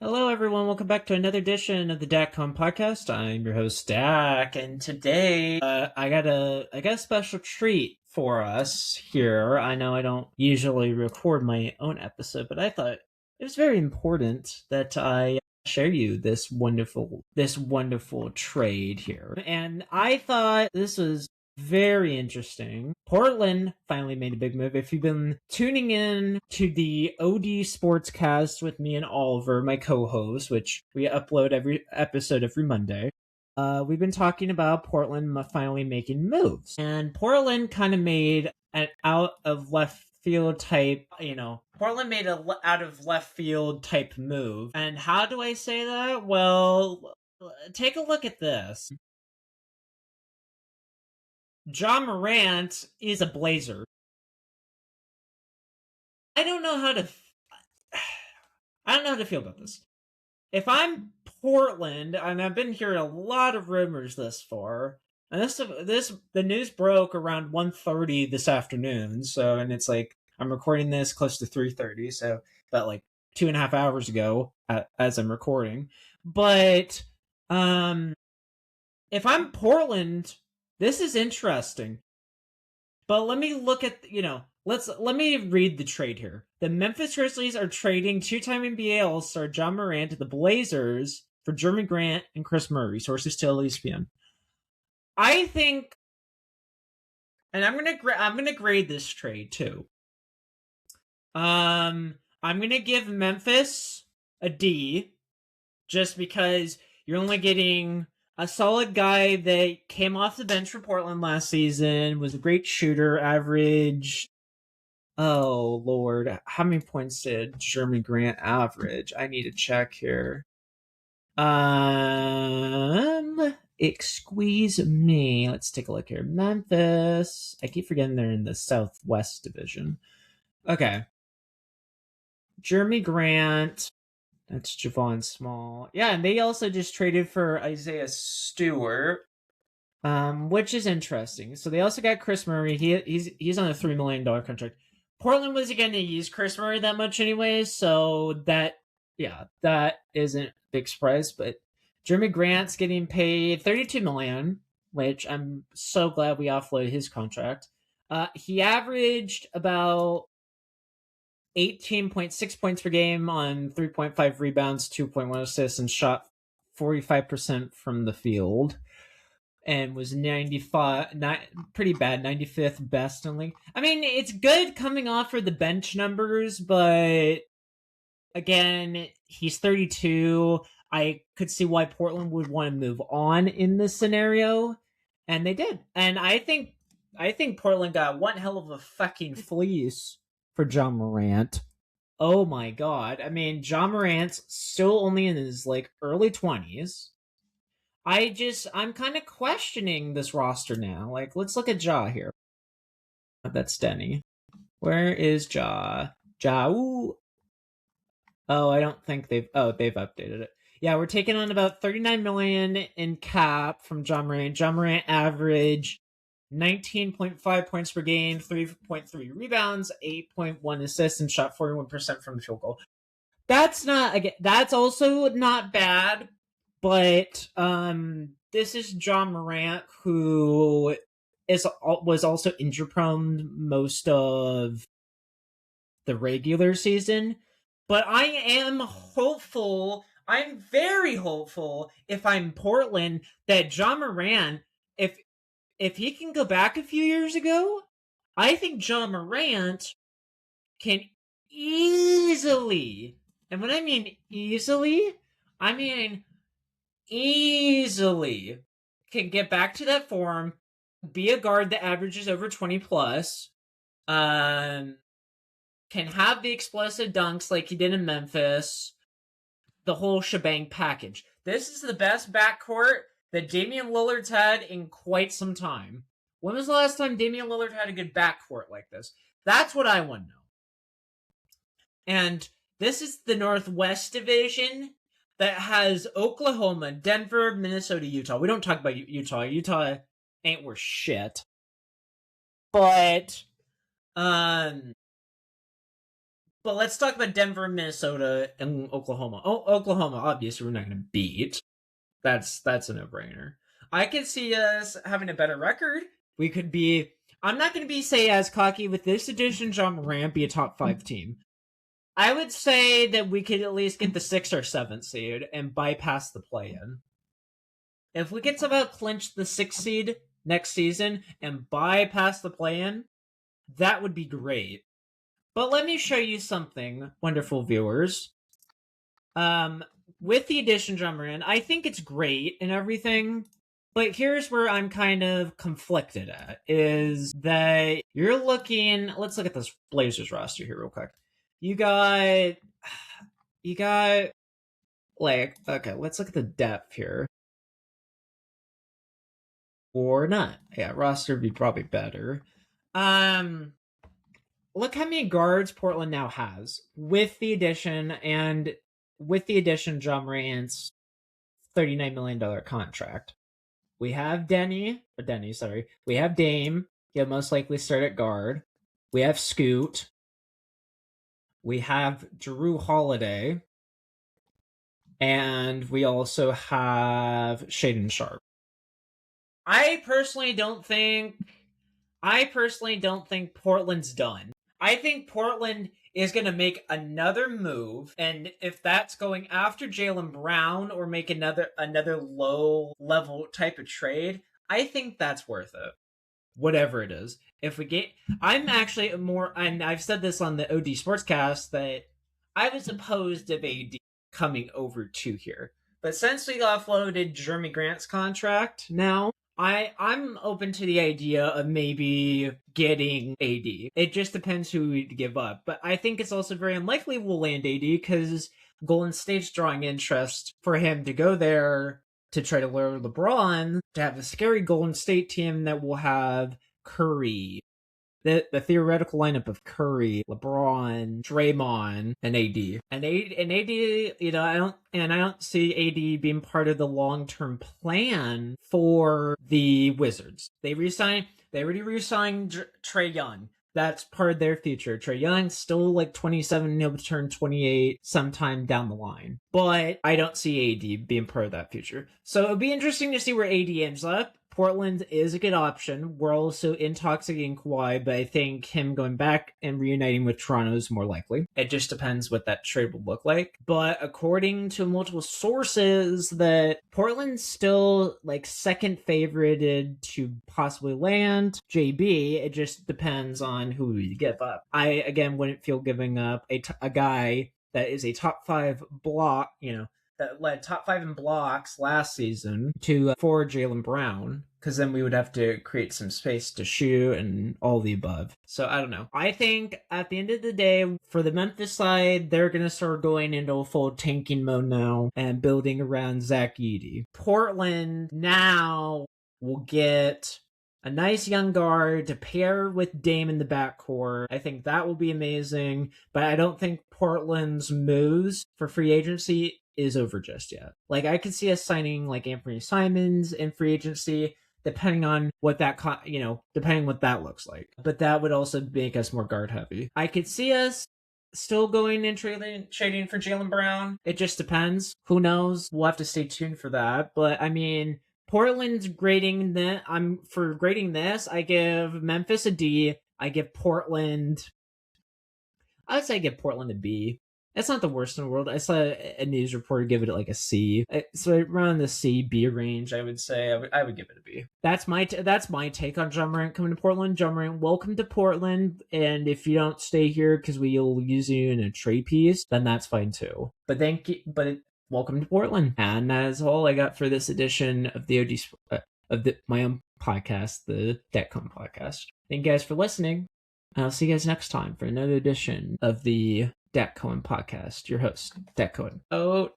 Hello, everyone. Welcome back to another edition of the DACCOM podcast. I'm your host, Dak, and today I got a special treat for us here. I know I don't usually record my own episode, but I thought it was very important that I share you this wonderful trade here. And I thought this was very interesting. Portland finally made a big move. If you've been tuning in to the OD Sportscast with me and Oliver, my co-host, which we upload every episode every Monday, we've been talking about Portland finally making moves. And Portland kind of made an out of left field type, Portland made a out of left field type move. And how do I say that? Well, take a look at this. Ja Morant is a Blazer. I don't know how to. I don't know how to feel about this. If I'm Portland, and I've been hearing a lot of rumors this far, and the news broke around 1:30 this afternoon. So, and it's like I'm recording this close to 3:30, so about like 2.5 hours ago as I'm recording. But if I'm Portland, this is interesting. But let me look at let me read the trade here. The Memphis Grizzlies are trading two-time NBA All-Star Ja Morant to the Blazers for Jerami Grant and Chris Murray. Sources tell ESPN. I think, and I'm gonna grade this trade too. I'm gonna give Memphis a D, just because you're only getting a solid guy that came off the bench for Portland last season, was a great shooter, average. Oh Lord, how many points did Jerami Grant average? I need to check here. Excuse me. Let's take a look here. Memphis. I keep forgetting they're in the Southwest Division. Okay. Jerami Grant. That's Javon Small. Yeah, and they also just traded for Isaiah Stewart, which is interesting. So they also got Chris Murray. He's on a $3 million contract. Portland wasn't going to use Chris Murray that much anyway, so that isn't a big surprise. But Jerami Grant's getting paid $32 million, which I'm so glad we offloaded his contract. He averaged about 18.6 points per game on 3.5 rebounds, 2.1 assists, and shot 45% from the field. And was 95, pretty bad, 95th best in the league. I mean, it's good coming off for the bench numbers, but again, he's 32. I could see why Portland would want to move on in this scenario, and they did. And I think Portland got one hell of a fucking fleece for Ja Morant. Oh my god. I mean, Ja Morant's still only in his like early 20s. I'm kind of questioning this roster now. Like, let's look at Ja here. That's Denny. Where is Ja? Ja. Ooh. Oh, I don't think they've updated it. Yeah, we're taking on about 39 million in cap from Ja Morant. Ja Morant average 19.5 points per game, 3.3 rebounds, 8.1 assists, and shot 41% from the field goal. That's also not bad, but this is Ja Morant, who was also injury prone most of the regular season. But I am hopeful. I'm very hopeful if I'm Portland that Ja Morant, if he can go back a few years ago, I think Ja Morant can easily, and when I mean easily, I mean easily can get back to that form, be a guard that averages over 20 plus, can have the explosive dunks like he did in Memphis, the whole shebang package. This is the best backcourt that Damian Lillard's had in quite some time. When was the last time Damian Lillard had a good backcourt like this? That's what I want to know. And this is the Northwest Division that has Oklahoma, Denver, Minnesota, Utah. We don't talk about Utah. Utah ain't worth shit. But But let's talk about Denver, Minnesota, and Oklahoma. Oh, Oklahoma, obviously, we're not going to beat. That's a no-brainer. I could see us having a better record. We could be. I'm not going to be, say, as cocky with this edition. Ja Morant be a top 5 team. I would say that we could at least get the 6th or 7th seed and bypass the play-in. If we could somehow clinch the 6th seed next season and bypass the play-in, that would be great. But let me show you something, wonderful viewers. With the addition, Ja Morant, I think it's great and everything. But here's where I'm kind of conflicted at, is that you're looking... Let's look at this Blazers roster here real quick. You got... Like, okay, let's look at the depth here. Or not. Yeah, roster would be probably better. Look how many guards Portland now has with the addition, and with the addition, Ja Morant's $39 million contract. We have We have Dame. He'll most likely start at guard. We have Scoot. We have Jrue Holiday. And we also have Shaedon Sharpe. I personally don't think Portland's done. I think Portland is going to make another move, and if that's going after Jaylen Brown or make another low-level type of trade, I think that's worth it. Whatever it is. If we get... I'm actually more... And I've said this on the OD Sportscast, that I was opposed of AD coming over to here. But since we offloaded Jeremy Grant's contract now, I'm open to the idea of maybe getting AD. It just depends who we'd give up. But I think it's also very unlikely we'll land AD because Golden State's drawing interest for him to go there to try to lure LeBron, to have a scary Golden State team that will have Curry. The theoretical lineup of Curry, LeBron, Draymond, and AD. And AD, you know, I don't see AD being part of the long-term plan for the Wizards. They already re-signed Trae Young. That's part of their future. Trae Young's still like 27, he'll turn 28 sometime down the line. But I don't see AD being part of that future. So it'll be interesting to see where AD ends up. Portland is a good option. We're also in talks again Kawhi, but I think him going back and reuniting with Toronto is more likely. It just depends what that trade will look like. But according to multiple sources, that Portland's still like second favorited to possibly land JB. It just depends on who we give up. I, again, wouldn't feel giving up a guy that is a top 5 block, you know, that led top 5 in blocks last season for Jaylen Brown, because then we would have to create some space to shoot and all the above. So I don't know. I think at the end of the day, for the Memphis side, they're going to start going into a full tanking mode now and building around Zach Edey. Portland now will get a nice young guard to pair with Dame in the backcourt. I think that will be amazing, but I don't think Portland's moves for free agency is over just yet. Like, I could see us signing like Anthony Simons in free agency, depending on what that depending what that looks like. But that would also make us more guard heavy. I could see us still going and trading for Jaylen Brown. It just depends. Who knows? We'll have to stay tuned for that. But I mean, Portland's grading that. For grading this, I give Memphis a D. I give Portland... I would say I give Portland a B. It's not the worst in the world. I saw a news reporter give it like a C. So around the C-B range, I would say I would give it a B. That's my take on Ja Morant coming to Portland. Ja Morant, welcome to Portland. And if you don't stay here because we'll use you in a trade piece, then that's fine too. But welcome to Portland. And that is all I got for this edition of the my own podcast, the DatCohen podcast. Thank you guys for listening. I'll see you guys next time for another edition of the DatCohen podcast. Your host, DatCohen. Oh.